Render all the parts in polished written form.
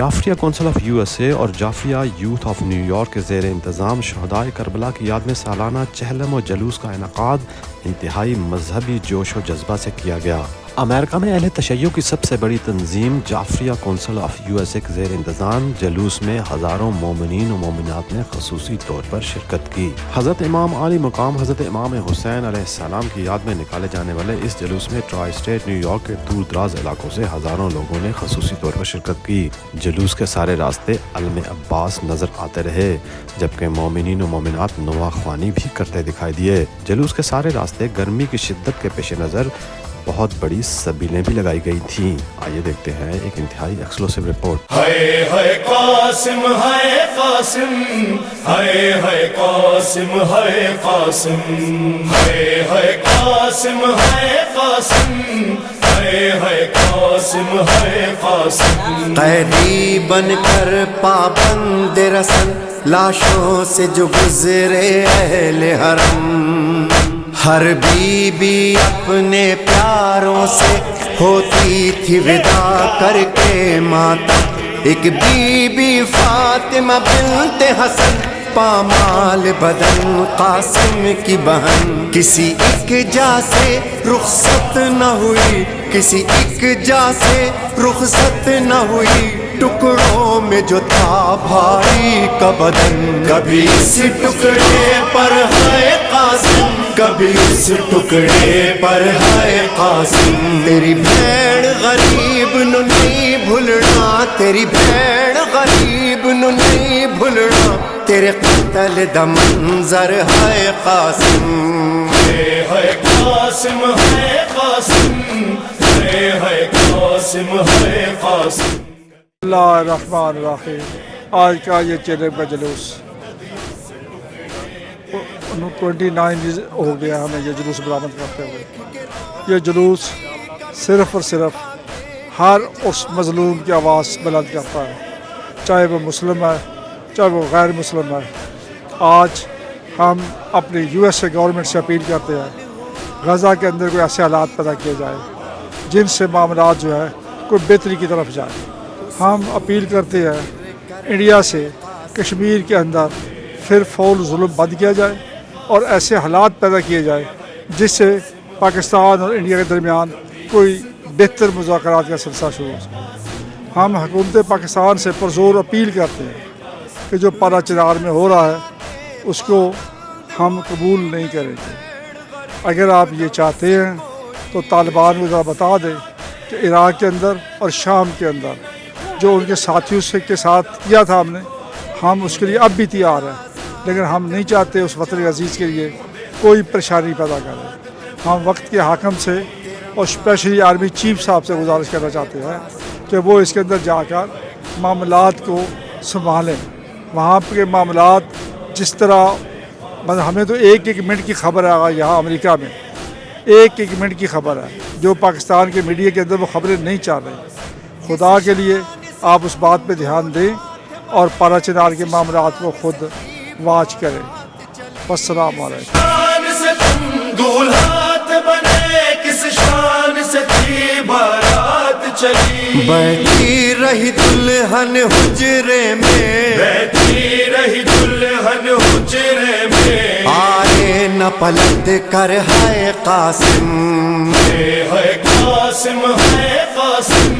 Jafaria council of USA اور Jafaria youth of new York کے زیر انتظام شہدائے کربلا کی یاد میں سالانہ چہلم و جلوس کا انعقاد انتہائی مذہبی جوش و جذبہ سے کیا گیا۔ امریکہ میں اہل تشیع کی سب سے بڑی تنظیم جعفریہ کونسل آف USA کے زیر انتظام جلوس میں ہزاروں مومنین و مومنات نے خصوصی طور پر شرکت کی۔ حضرت امام عالی مقام حضرت امام حسین علیہ السلام کی یاد میں نکالے جانے والے اس جلوس میں ٹرائی اسٹیٹ نیو یارک کے دور دراز علاقوں سے ہزاروں لوگوں نے خصوصی طور پر شرکت کی۔ جلوس کے سارے راستے علم عباس نظر آتے رہے، جبکہ مومنین و مومنات نواخوانی بھی کرتے دکھائی دیے۔ جلوس کے سارے راستے گرمی کی شدت کے پیش نظر بہت بڑی سبیلیں بھی لگائی گئی تھیں۔ آئیے دیکھتے ہیں ایک انتہائی ایکسکلوسیو رپورٹ۔ ہائے قاسم ہائے قاسم ہائے قاسم ہائے قاسم ہائے قاسم ہائے قاسم ہائے قاسم ہائے قاسم۔ قیدی بن کر پابند رسن لاشوں سے جو گزرے اہل حرم، ہر بی بی اپنے پیاروں سے ہوتی تھی ودا کر کے ماتم۔ ایک بی بی فاطمہ بنت حسن پامال بدن قاسم کی بہن، کسی ایک جا سے رخصت نہ ہوئی، کسی ایک جا سے رخصت نہ ہوئی، ٹکڑوں میں جو تھا بھائی کا بدن۔ کبھی اس ٹکڑے پر ہے قاسم، کبھی اس ٹکڑے پر ہے قاسم۔ تیری بھیڑ غریب نو نہیں بھولنا، تیری بھیڑ غریب نو نہیں بھولنا، تیرے قتل دا منظر ہے قاسم۔ ہے قاسم ہے قاسم ہے قاسم ہے قاسم۔ اللہ الرحمن الرحیم۔ آج کا یہ چہلم کا جلوس 29 ہو گیا ہمیں یہ جلوس برآمد کرتے ہوئے۔ یہ جلوس صرف اور صرف ہر اس مظلوم کی آواز بلند کرتا ہے، چاہے وہ مسلم ہے چاہے وہ غیر مسلم ہے۔ آج ہم اپنی USA گورنمنٹ سے اپیل کرتے ہیں غزہ کے اندر کوئی ایسے حالات پیدا کیے جائے جن سے معاملات جو ہے کوئی بہتری کی طرف جائے۔ ہم اپیل کرتے ہیں انڈیا سے کشمیر کے اندر پھر فول ظلم بند کیا جائے اور ایسے حالات پیدا کیے جائے جس سے پاکستان اور انڈیا کے درمیان کوئی بہتر مذاکرات کا سلسلہ شروع ہو سکے۔ ہم حکومت پاکستان سے پرزور اپیل کرتے ہیں کہ جو پارا چنار میں ہو رہا ہے اس کو ہم قبول نہیں کریں گے۔ اگر آپ یہ چاہتے ہیں تو طالبان کو ذرا بتا دیں کہ عراق کے اندر اور شام کے اندر جو ان کے ساتھیوں سے کے ساتھ کیا تھا ہم اس کے لیے اب بھی تیار ہیں، لیکن ہم نہیں چاہتے اس وطن عزیز کے لیے کوئی پریشانی پیدا کرے۔ ہم وقت کے حاکم سے اور اسپیشلی آرمی چیف صاحب سے گزارش کرنا چاہتے ہیں کہ وہ اس کے اندر جا کر معاملات کو سنبھالیں۔ وہاں کے معاملات جس طرح ہمیں تو ایک منٹ کی خبر ہے، یہاں امریکہ میں ایک منٹ کی خبر ہے جو پاکستان کے میڈیا کے اندر وہ خبریں نہیں چاہ رہی۔ خدا کے لیے آپ اس بات پہ دھیان دیں اور پارا چنار کے معاملات کو خود واچ کریں۔ السلام علیکم۔ شان سے تم دولہات بنے، کس شان سے تھی بارات چلی، بیٹھی رہی دلہن حجرے میں، بیٹھی رہی دلہن حجرے میں، آئے نہ پلٹ کر ہے قاسم۔ ہے قاسم ہے قاسم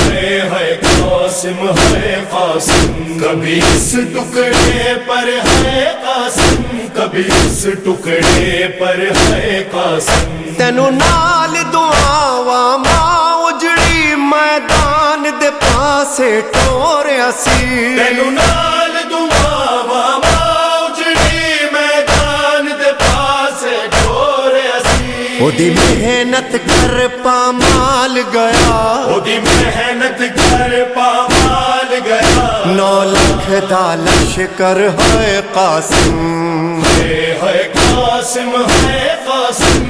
ہے قاسم ہے قاسم۔ کبھی اس ٹکڑے پر ہے قاسم، کبھی اس ٹکڑے پر ہے قاسم۔ تینو نال دعاواں ماں اجڑی میدان دے پاسے ٹوریا سی، تینو نال دعاواں ماں اجڑی میدان دے پاسے ٹوریا سی۔ اودی محنت کر پامال گیا، اودی محنت کر پامال گیا، 9 لاکھ دا لشکر ہے قاسم۔ ہے قاسم ہے قاسم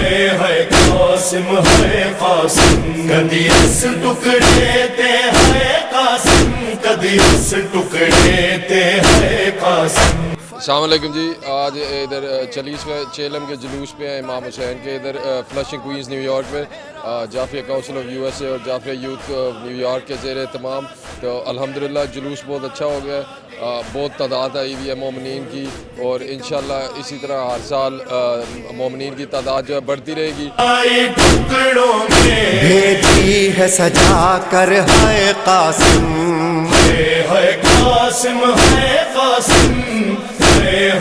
ہے قاسم ہے قاسم۔ کدی اس ٹکڑے تے ہے قاسم، کدی اس ٹکڑے تے ہے قاسم۔ السلام علیکم جی. آج ادھر 40ویں چیلم کے جلوس پہ ہیں امام حسین کے, ادھر فلشنگ کوئنز نیو یارک میں Jafaria council of U S A اور جعفریہ یوتھ نیو یارک کے زیر اہتمام. تو الحمدللہ جلوس بہت اچھا ہو گیا, بہت تعداد آئی ہوئی ہے مومنین کی, اور انشاءاللہ اسی طرح ہر سال مومنین کی تعداد جو ہے بڑھتی رہے گی. ٹکڑوں میں بھیجی ہے سجا کر ہے قاسم, ہے قاسم ہے قاسم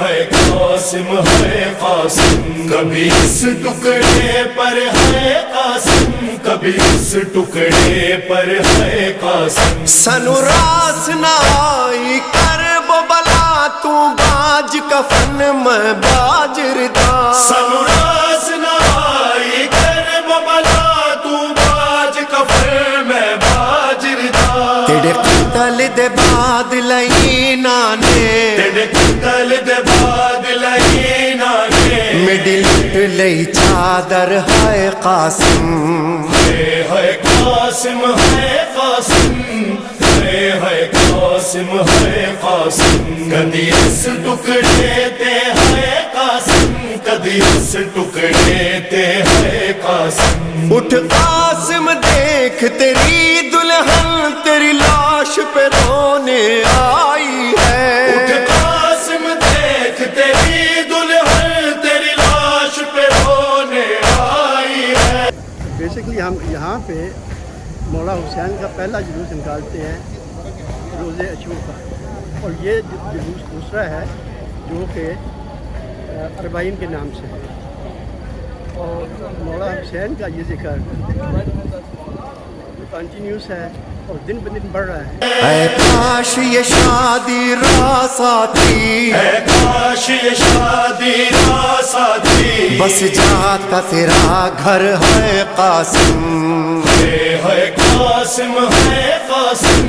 ہے قاسم ہے قاسم, کبھی اس ٹکڑے پر ہے قاسم, کبھی اس ٹکڑے پر ہے قاسم. سنو راس نائی کر وہ بلا تو باج کفن میں باج ردا, سنراس نائی کر ببلا تو باج کفر میں باجر دا, تیرے قتل دے بعد لینا نے تیرے قتل دے بعد لینا نے مڈلٹ لئی چادر ہے قاسم, ہے قاسم ہے قاسم ہے قاسم ہے قاسم, کدی اس ٹکڑے تے ہے قاسم, کدی اس ٹکڑے تے ہے قاسم. اٹھ قاسم دیکھ تیری دلہن تیری لاش پہ رونے آئی اٹھ ہے, قاسم دیکھ تیری دلہن تیری لاش پہ رونے آئی ہے. بیسکلی ہم یہاں پہ مولا حسین کا پہلا جلوس نکالتے ہیں روز عاشور کا, اور یہ جلوس دوسرا ہے جو کہ اربعین کے نام سے ہے, اور مولا حسین کا یہ ذکر کنٹینیوس ہے اور دن بہ دن بڑھ رہا ہے. اے کاش یہ شادی راس آتی, اے کاش یہ شادی راس آتی, بس جاتا تیرا گھر ہے قاسم, ہے قاسم ہے قاسم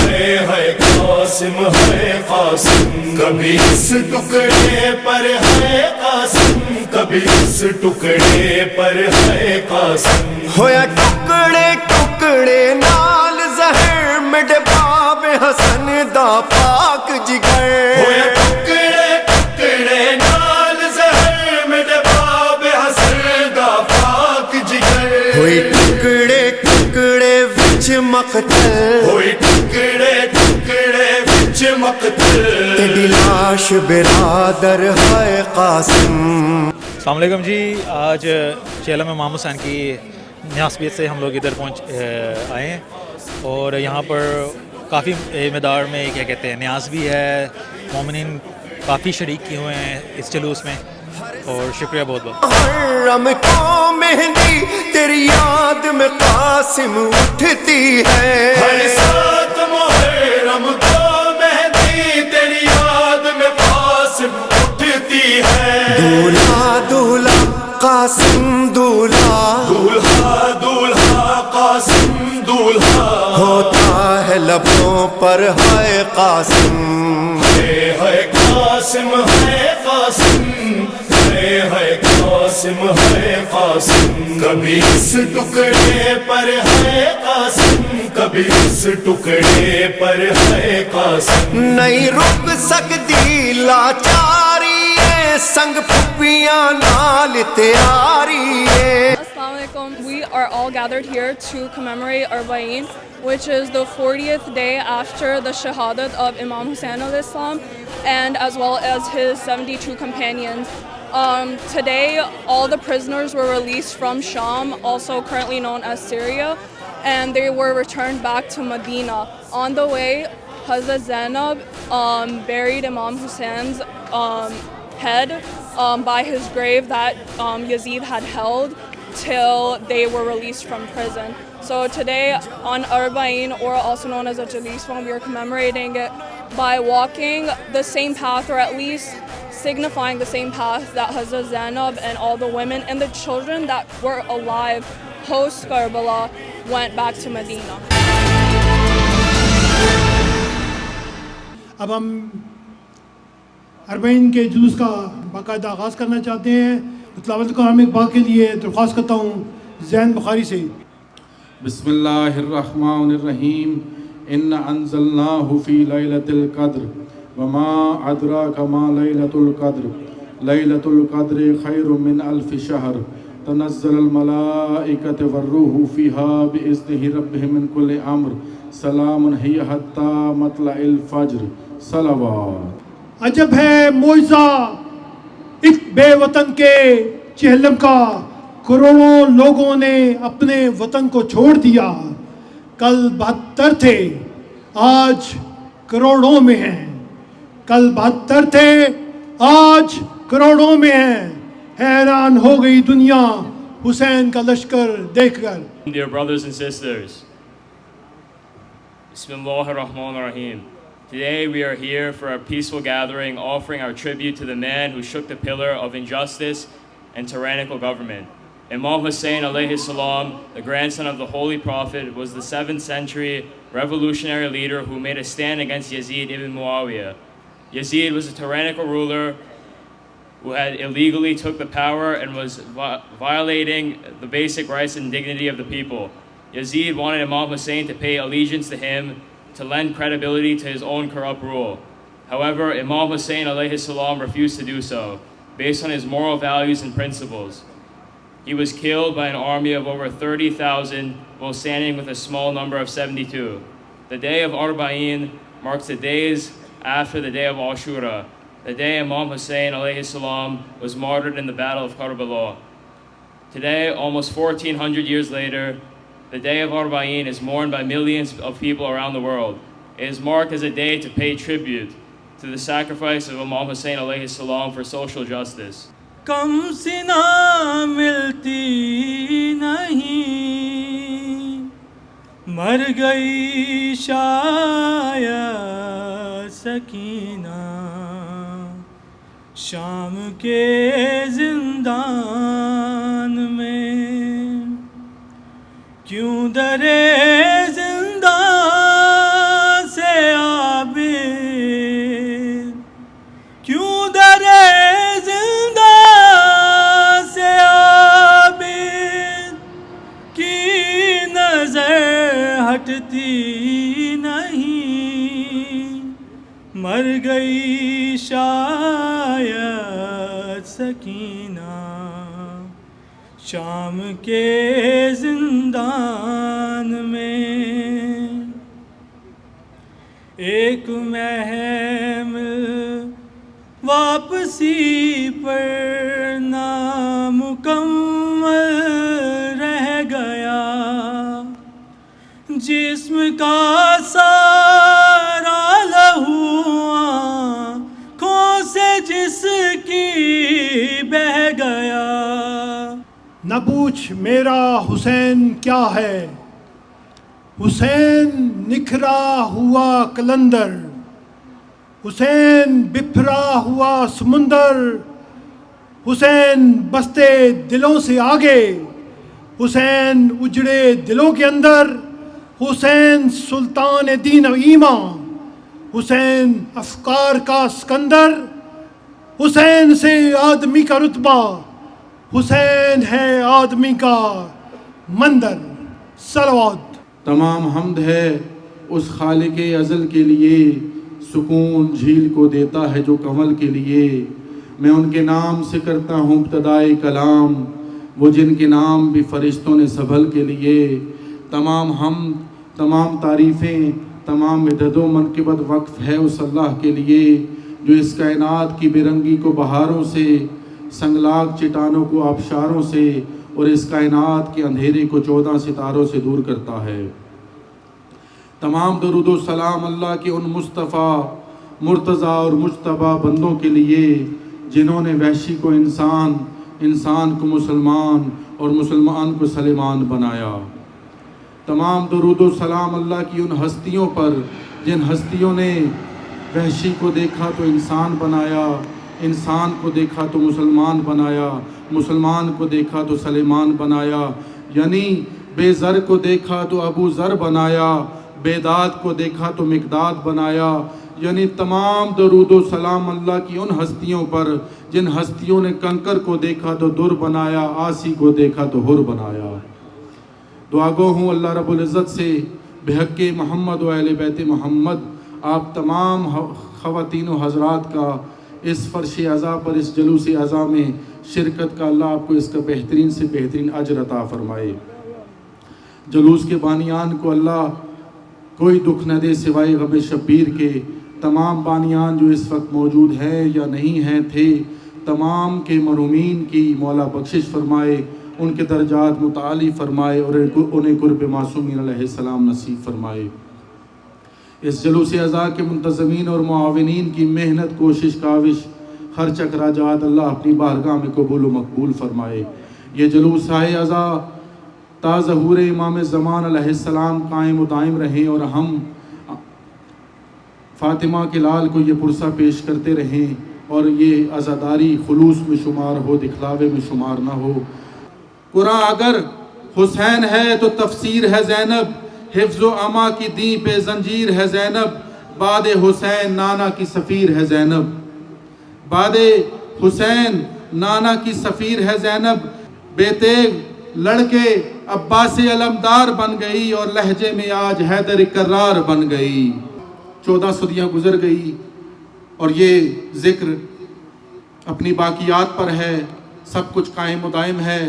ہے قاسم ہے قاسم, کبھی اس ٹکڑے پر ہے قاسم, کبھی اس ٹکڑے پر ہے قاسم. ہویا ٹکڑے ٹکڑے نال زہر مڈ باب حسن دا پاک ہویا جگر, ٹکڑے ٹکڑے نال زہر میرے باب حسن دا پاک جگر, ہوئی ٹکڑے ٹکڑے وچ مقتل, ہوئی ٹکڑے ٹکڑے وچ مقتل, تیری لاش برادر ہے قاسم. السلام علیکم جی. آج چیلم امام حسین کی نیاسبیت سے ہم لوگ ادھر آئے ہیں, اور یہاں پر کافی مقدار میں کیا کہتے ہیں نیاز بھی ہے, مومنین کافی شریک کیے ہوئے ہیں اس جلوس میں, اور شکریہ بہت بہت. محرم کو مہندی تیری یاد میں قاسم اٹھتی ہے, ہر سات محرم کو مہندی تیری یاد میں قاسم اٹھتی ہے, دولہا دولہا قاسم دولہا, دولہا دولہا قاسم دولہا, ہوتا ہے لبوں پر ہے قاسم, ہے قاسم ہے قاسم ہے قاسم ہے قاسم, کبھی اس ٹکڑے پر ہے قاسم, کبھی اس ٹکڑے پر ہے قاسم. نہیں رک سکتی لاچاری ہے, سنگ پھپیاں نال تیاری ہے. Assalamu alaikum. We are all gathered here to commemorate Arba'een, which is the 40th day after the shahadat of Imam Hussein al-Islam, and as well as his 72 companions. Today, all the prisoners were released from Sham, also currently known as Syria, and they were returned back to Medina. On the way, Hazrat Zainab buried Imam Hussein's head by his grave that Yazid had held till they were released from prison. So today on Arba'een, or also known as a Jaliswan, we are commemorating it by walking the same path, or at least signifying the same path that Hazrat Zainab and all the women and the children that were alive post Karbala went back to Medina. اب ہم اربعین کے جلوس کا باقاعدہ آغاز کرنا چاہتے ہیں. تلاوت کلام پاک کے لیے درخواست کرتا ہوں زین بخاری سے. بسم اللہ الرحمن الرحیم. ان انزلناہ فی لیلۃ القدر وما أدراك ما ليلة القدر ليلة القدر خير من 1000 شهر تنزل الملائكة والروح فيها بإذن ربهم من كل أمر سلام هي حتى مطلع الفجر صلوات عجب ہے معجزہ ایک بے وطن کے چہلم کا، کروڑوں لوگوں نے اپنے وطن کو چھوڑ دیا، کل 72 تھے آج کروڑوں میں ہیں، کل 72 تھے آج کروڑوں میں ہیں، حیران ہو گئی دنیا حسین کا لشکر دیکھ کر۔ Dear brothers and sisters, Bismillah ar-Rahman ar-Rahim. Today we are here for a peaceful gathering offering our tribute to the man who shook the pillar of injustice and tyrannical government. Imam Hussein alayhi salam, the grandson of the Holy Prophet, was the 7th century revolutionary leader who made a stand against Yazid ibn Muawiyah. Yazid was a tyrannical ruler who had illegally took the power and was violating the basic rights and dignity of the people. Yazid wanted Imam Hussein to pay allegiance to him to lend credibility to his own corrupt rule. However, Imam Hussein alayhi salam refused to do so, based on his moral values and principles. He was killed by an army of over 30,000 while standing with a small number of 72. The day of Arba'in marks the days after the day of Ashura, the day Imam Hussein alayhi salam was martyred in the Battle of Karbala. Today, almost 1400 years later, the day of Arba'in is mourned by millions of people around the world. It is marked as a day to pay tribute to the sacrifice of Imam Hussein alayhi salam for social justice. کم سنا ملتی نہیں، مر گئی شاید سکینہ، شام کے زندان میں کیوں درے زندان سے عابد، کیوں درے زندان سے عابد کی نظر ہٹتی نہیں، مر گئی شاید سکینہ، شام کے زندان میں ایک محمل واپسی پر نامکمل رہ گیا، جسم کا سارا لہو آنکھوں سے جس کی بہہ گیا۔ نہ پوچھ میرا حسین کیا ہے، حسین نکھرا ہوا کلندر، حسین بپھرا ہوا سمندر، حسین بستے دلوں سے آگے، حسین اجڑے دلوں کے اندر، حسین سلطان دین و ایمان، حسین افکار کا سکندر، حسین سے آدمی کا رتبہ، حسین ہے آدمی کا مندر۔ صلوات۔ تمام حمد ہے اس خالق ازل کے لیے، سکون جھیل کو دیتا ہے جو کنول کے لیے، میں ان کے نام سے کرتا ہوں ابتدائے کلام، وہ جن کے نام بھی فرشتوں نے سنبھل کے لیے۔ تمام حمد، تمام تعریفیں، تمام مدد و منقبت وقف ہے اس اللہ کے لیے جو اس کائنات کی بے رنگی کو بہاروں سے، سنگلاگ چٹانوں کو آبشاروں سے، اور اس کائنات کے اندھیرے کو 14 ستاروں سے دور کرتا ہے۔ تمام درود و سلام اللہ کے ان مصطفیٰ، مرتضیٰ اور مجتبیٰ بندوں کے لیے جنہوں نے وحشی کو انسان، انسان کو مسلمان اور مسلمان کو سلیمان بنایا۔ تمام درود و سلام اللہ کی ان ہستیوں پر جن ہستیوں نے وحشی کو دیکھا تو انسان بنایا، انسان کو دیکھا تو مسلمان بنایا، مسلمان کو دیکھا تو سلیمان بنایا، یعنی بے زر کو دیکھا تو ابو ذر بنایا، بیداد کو دیکھا تو مقداد بنایا، یعنی تمام درود و سلام اللہ کی ان ہستیوں پر جن ہستیوں نے کنکر کو دیکھا تو در بنایا، آسی کو دیکھا تو ہر بنایا۔ دعا گو ہوں اللہ رب العزت سے بحق محمد و اہل بیت محمد، آپ تمام خواتین و حضرات کا اس فرش عزا پر، اس جلوس عزا میں شرکت کا اللہ آپ کو اس کا بہترین سے بہترین اجر عطا فرمائے۔ جلوس کے بانیان کو اللہ کوئی دکھ نہ دے سوائے غم شبیر کے۔ تمام بانیان جو اس وقت موجود ہیں یا نہیں ہیں تھے، تمام کے مرحومین کی مولا بخشش فرمائے، ان کے درجات متعالی فرمائے اور انہیں قرب معصومین علیہ السلام نصیب فرمائے۔ اس جلوس عزا کے منتظمین اور معاونین کی محنت، کوشش، کاوش، خرچ، اخراجات اللہ اپنی بارگاہ میں قبول و مقبول فرمائے۔ یہ جلوس عزا تا ظہور امام زمان علیہ السلام قائم و دائم رہیں اور ہم فاطمہ کے لال کو یہ پرسہ پیش کرتے رہیں اور یہ عزاداری خلوص میں شمار ہو، دکھلاوے میں شمار نہ ہو۔ قرآن اگر حسین ہے تو تفسیر ہے زینب، حفظ و اما کی دین پہ زنجیر ہے زینب، بعد حسین نانا کی سفیر ہے زینب، بعد حسین نانا کی سفیر ہے زینب، بے تیغ لڑکے عباس علمدار بن گئی اور لہجے میں آج حیدر کرار بن گئی۔ 14 صدیاں گزر گئی اور یہ ذکر اپنی باقیات پر ہے، سب کچھ قائم و دائم ہے،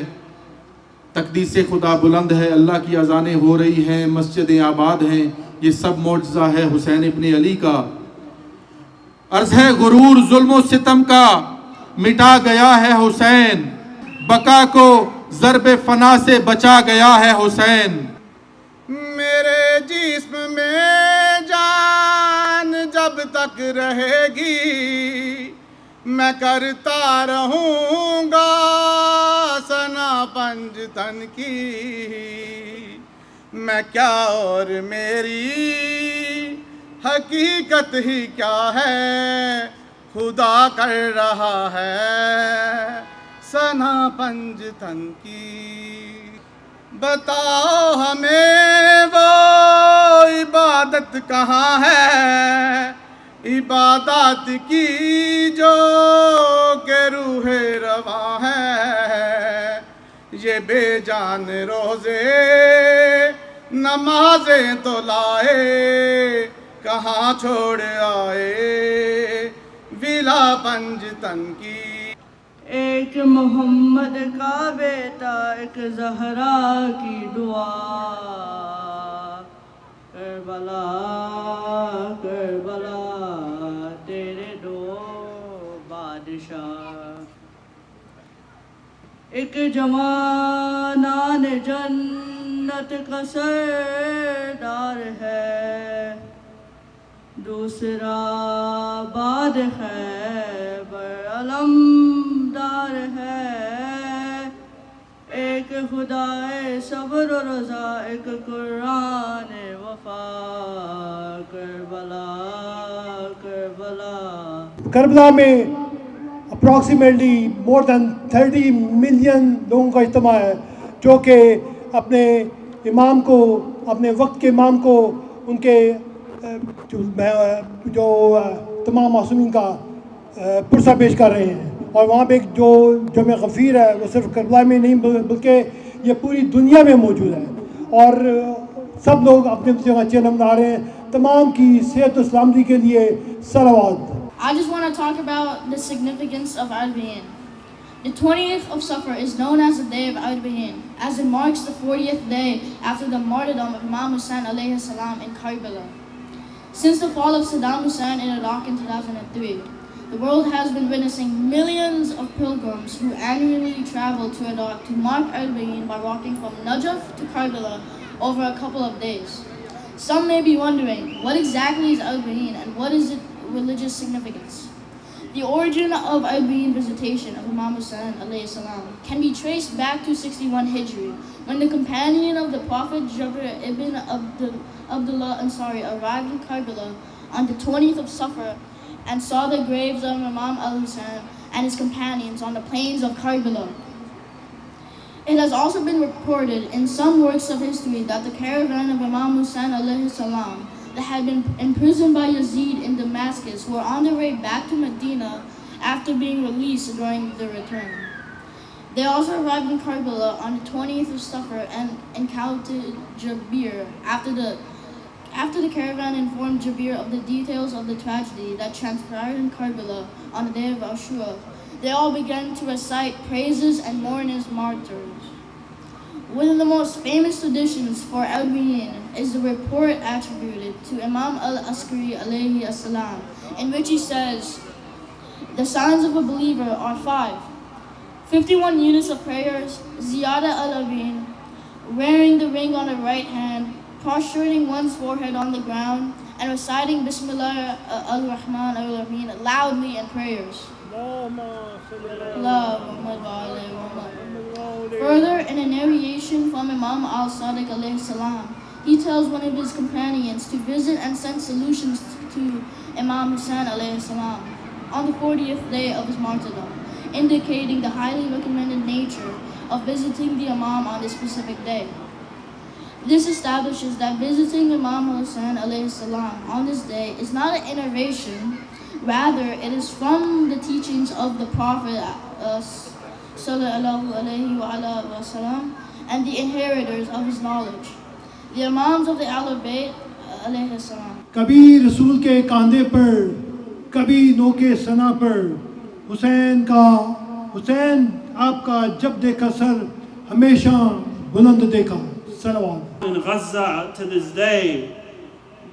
تقدیس خدا بلند ہے، اللہ کی اذانیں ہو رہی ہیں، مسجدیں آباد ہیں، یہ سب معجزہ ہے حسین ابن علی کا۔ عرض ہے غرور ظلم و ستم کا مٹا گیا ہے حسین، بقا کو ضرب فنا سے بچا گیا ہے حسین۔ میرے جسم میں جان جب تک رہے گی، میں کرتا رہوں گا ثنا پنج تن کی۔ میں کیا اور میری حقیقت ہی کیا ہے، خدا کر رہا ہے ثنا پنج تن کی۔ بتاؤ ہمیں وہ عبادت کہاں ہے، عبادات کی جو کہ روح رواں ہے۔ یہ بے جان روزے نمازیں تو لائے، کہاں چھوڑ آئے ولا پنج تن کی۔ ایک محمد کا بیٹا، ایک زہرا کی دعا، کربلا کربلا تیرے دو بادشاہ۔ ایک جوانان جنت کا سردار ہے، دوسرا باد خیبر علمدار ہے۔ ایک خدائے صبر و رضا، ایک قرآن وفا، کربلا کربلا۔ کربلا میں اپروکسیمیٹلی مور دین 30 ملین لوگوں کا اجتماع ہے، جو کہ اپنے امام کو، اپنے وقت کے امام کو، ان کے جو تمام معصومین کا پرسہ پیش کر رہے ہیں۔ اور وہاں پہ جو جمع غفیر ہے وہ صرف کربلا میں نہیں بلکہ یہ پوری دنیا میں موجود ہے، اور سب لوگ اپنے جگہ چہلم منا رہے ہیں۔ تمام کی صحت و سلامتی کے لیے صلوات۔ I just want to talk about the significance of Arbaeen. The 20th of Safar is known as the day of Arbaeen, as it marks the 40th day after the martyrdom of Imam Hussain alayhi salam in Karbala. Since the fall of Saddam Hussein in Iraq in 2003, the world has been witnessing millions of pilgrims who annually travel to Iraq to mark Arbaeen by walking from Najaf to Karbala over a couple of days. Some may be wondering, what exactly is Arbaeen and what is its religious significance? The origin of Arbaeen visitation of Imam Hussain alayhi salam can be traced back to 61 Hijri, when the companion of the Prophet Jabir ibn Abdullah Ansari arrived in Karbala on the 20th of Safar and saw the graves of Imam al-Hussein and his companions on the plains of Karbala. It has also been reported in some works of history that the caravan of Imam Hussain alayhi salam that had been imprisoned by Yazid in Damascus were on their way back to Medina after being released during the return. They also arrived in Karbala on the 20th of Safar and encountered Jabir After the caravan informed Jabir of the details of the tragedy that transpired in Karbala on the day of Ashura, they all began to recite praises and mourn his martyrs. One of the most famous traditions for Albiyin is the report attributed to Imam al-Askari alayhi as-salam, in which he says, "The signs of a believer are 5. 51 units of prayers, ziyada al-abin, wearing the ring on the right hand, prostrating one's forehead on the ground, and reciting Bismillah al-Rahman al-Rahim loudly in prayers." Further, in a narration from Imam al-Sadiq alayhi salam, he tells one of his companions to visit and send solutions to Imam Hussain alayhi salam on the 40th day of his martyrdom, indicating the highly recommended nature of visiting the Imam on this specific day. This establishes that visiting Imam Hussain alayhi salam on this day is not an innovation, rather it is from the teachings of the Prophet sallallahu alayhi wa sallam and the inheritors of his knowledge, the Imams of the Ahlul Bayt alayhi salam. کبھی رسول کے کاندھے پر کبھی نوکے سنا پر حسین آپ کا جب دیکھا سر ہمیشہ بلند دیکھا. صلوات. In Gaza to this day,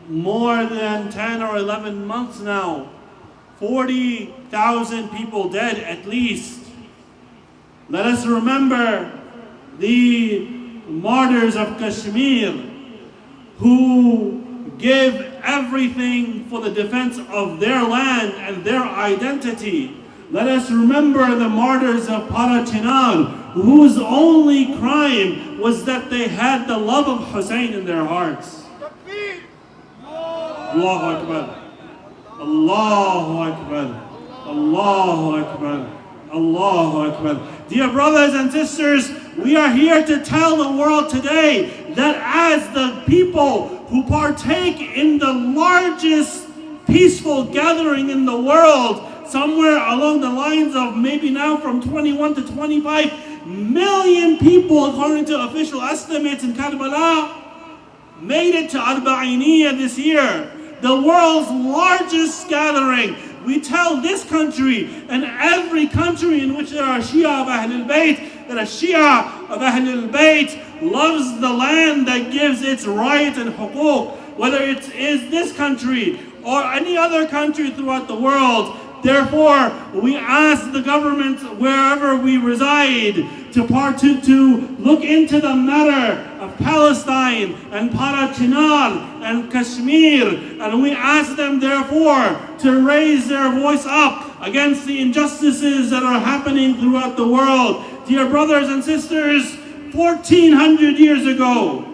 more than 10 or 11 months now, 40,000 people dead at least. Let us remember the martyrs of Kashmir who give everything for the defense of their land and their identity. Let us remember the martyrs of Parachinar, whose only crime was that they had the love of Hussein in their hearts. Allahu Akbar. Allahu Akbar. Allahu Akbar. Allahu Akbar. Dear brothers and sisters, we are here to tell the world today that as the people who partake in the largest peaceful gathering in the world, somewhere along the lines of maybe now from 21 to 25 million people, according to official estimates in Karbala, made it to Arba'iniyya this year, the world's largest gathering. We tell this country and every country in which there are Shia of Ahlul Bayt that a Shia of Ahlul Bayt loves the land that gives its right and huquq, whether it is this country or any other country throughout the world. Therefore, we ask the government wherever we reside to look into the matter of Palestine and Parachinar and Kashmir, and we ask them therefore to raise their voice up against the injustices that are happening throughout the world. Dear brothers and sisters, 1400 years ago,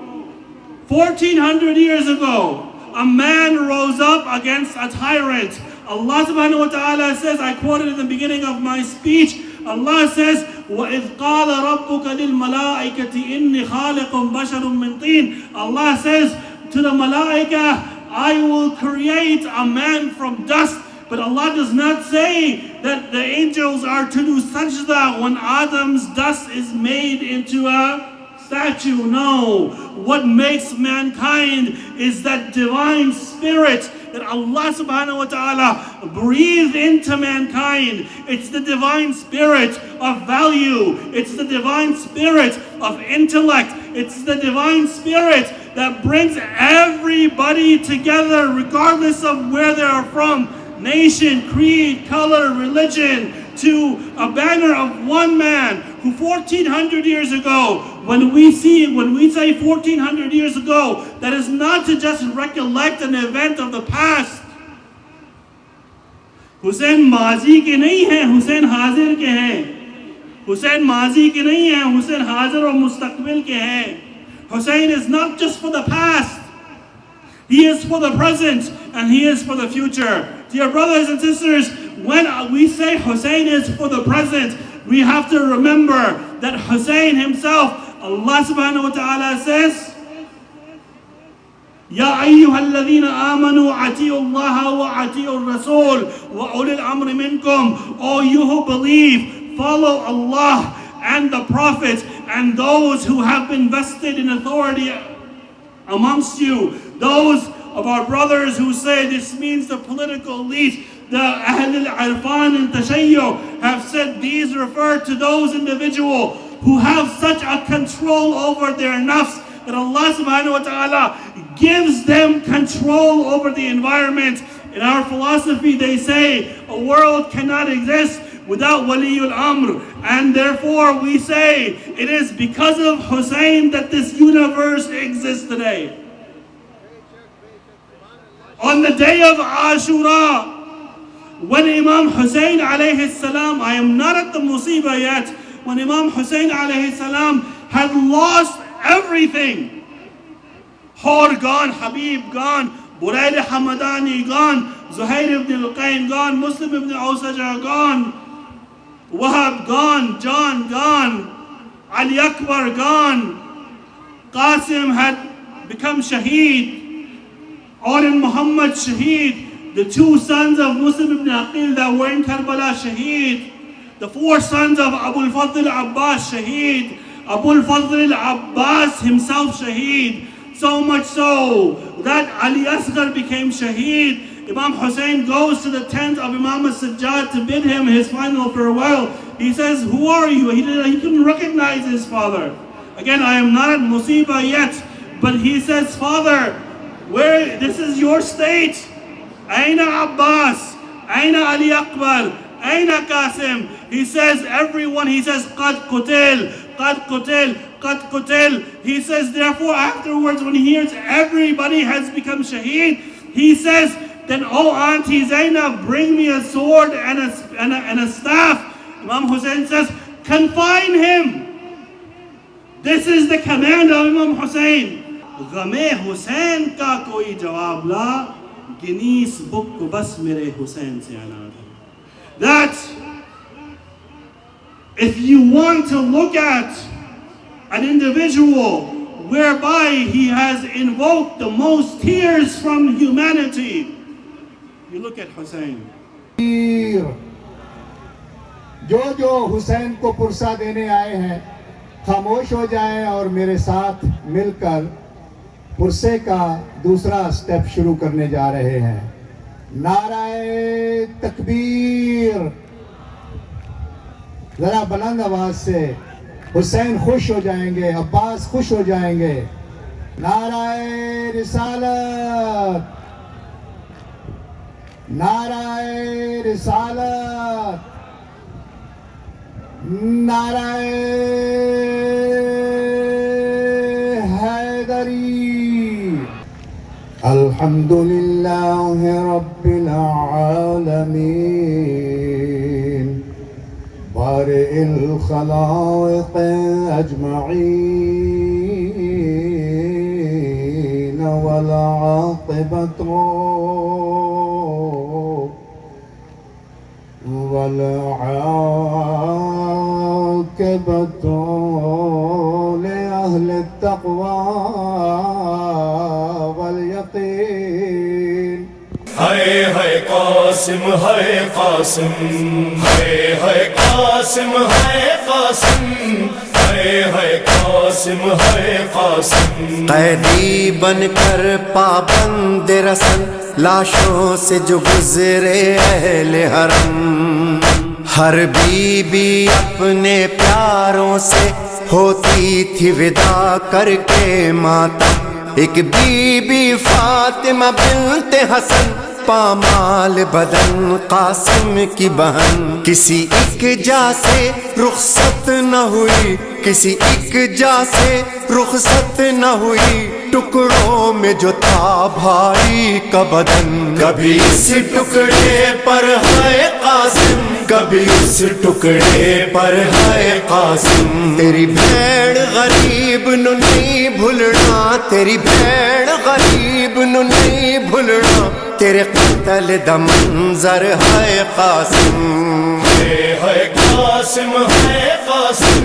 a man rose up against a tyrant. Allah subhanahu wa ta'ala says, I quoted in the beginning of my speech, Allah says, وَإِذْ قَالَ رَبُّكَ لِلْمَلَائِكَةِ إِنِّي خَالِقٌ بَشَرٌ مِّن طِينٍ. Allah says to the malaika, I will create a man from dust. But Allah does not say that the angels are to do sajda when Adam's dust is made into a statue. No. What makes mankind is that divine spirit that Allah subhanahu wa ta'ala breathed into mankind. It's the divine spirit of value. It's the divine spirit of intellect. It's the divine spirit that brings everybody together regardless of where they are from. Nation, creed, color, religion, to a banner of one man who 1400 years ago, when we say 1400 years ago, that is not to just recollect an event of the past. Hussein mazi ke nahi hai, Hussein hazir ke hai. Hussein mazi ke nahi hai, Hussein hazir aur mustaqbil ke hai. Hussein is not just for the past. He is for the present and he is for the future. Dear brothers and sisters, when we say Hussein is for the present, we have to remember that Hussein himself, Allah subhanahu wa ta'ala says, Ya ayyuhalladhina amanu ati'u Allah wa ati'u Rasul wa ulil amri minkum. O you who believe, follow Allah and the Prophet and those who have been vested in authority amongst you. Those of our brothers who say this means the political elite, the Ahl al-Irfan and Tashayyu have said these refer to those individuals who have such a control over their nafs that Allah subhanahu wa ta'ala gives them control over the environment. In our philosophy, they say a world cannot exist without Waliyul Amr, and therefore we say it is because of Hussein that this universe exists today. On the day of Ashura, when Imam Hussein alayhi salam, I am not at the musibah yet, when Imam Hussein alayhi salam had lost everything, Hor gone, Habib gone, Burayd Hamadani gone, Zuhair ibn al-Qaim gone, Muslim ibn Awsaja gone, Wahab gone, John gone, Ali Akbar gone, Qasim had become Shaheed, Auden Muhammad Shaheed, the two sons of Muslim ibn Aqil that were in Karbala Shaheed, the four sons of Abu al-Fadl Abbas Shaheed, Abu al-Fadl Abbas himself Shaheed, so much so that Ali Asghar became Shaheed. Imam Hussein goes to the tent of Imam al-Sajjad to bid him his final farewell. He says, who are you? He couldn't recognize his father. Again, I am not at Musibah yet, but he says, Father, where this is your state. Aina Abbas, Aina Ali Akbar, Aina Qasim. He says, everyone, he says, Qad Qutil, Qad Qutil, Qad Qutil. He says, therefore, afterwards, when he hears everybody has become Shaheed, he says, then, oh Auntie Zainab, bring me a sword and a staff. Imam Hussein says, confine him. This is the command of Imam Hussein. غمِ حسین کا کوئی جواب لا Guinness بک کو بس میرے حسین سے عناد ہے. That if you want to look at an individual whereby he has invoked the most tears from humanity, you look at Hussein. جو حسین کو پرسہ دینے آئے ہیں خاموش ہو جائیں اور میرے ساتھ مل کر پرسے کا دوسرا سٹیپ شروع کرنے جا رہے ہیں. نعرہ تکبیر. ذرا بلند آواز سے. حسین خوش ہو جائیں گے, عباس خوش ہو جائیں گے. نعرہ رسالت, نعرہ رسالت, نعرہ حیدری. الحمدللہ رب العالمین بارئ الخلائق اجمعین والعاقبۃ لأهل التقوى والیقین. ہے قاسم ہے قاسم ہے قاسم ہے قاسم ہے قاسم ہے قاسم. قیدی بن کر پابند رسن لاشوں سے جو گزرے اہل حرم. ہر بیوی اپنے پیاروں سے ہوتی تھی ودا کر کے ماتم. ایک بی بی فاطمہ بنت حسن پامال بدن قاسم کی بہن. کسی ایک جا سے رخصت نہ ہوئی, کسی ایک جا سے رخصت نہ ہوئی, ٹکڑوں میں جو تھا بھائی کا بدن. کبھی اس ٹکڑے پر ہے قاسم, کبھی اس ٹکڑے پر ہے قاسم. تیری بھیڑ غریب نو نہیں بھولنا, تیری بھیڑ غریب نو نہیں بھولنا, تیرے قتل دا منظر ہے قاسم. ہے قاسم ہے قاسم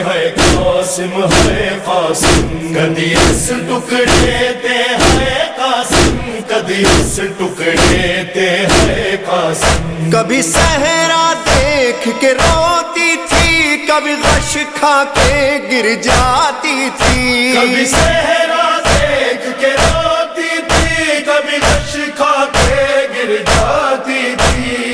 ہے قاسم ہے قاسم. کدی اس ٹکڑے تے ہے قاسم, کدی اس ٹکڑے تے ہے قاسم. کبھی صحرا دیکھ کے روتی تھی, کبھی غش کھا کے گر جاتی تھی. کبھی صحرا دیکھ کے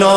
9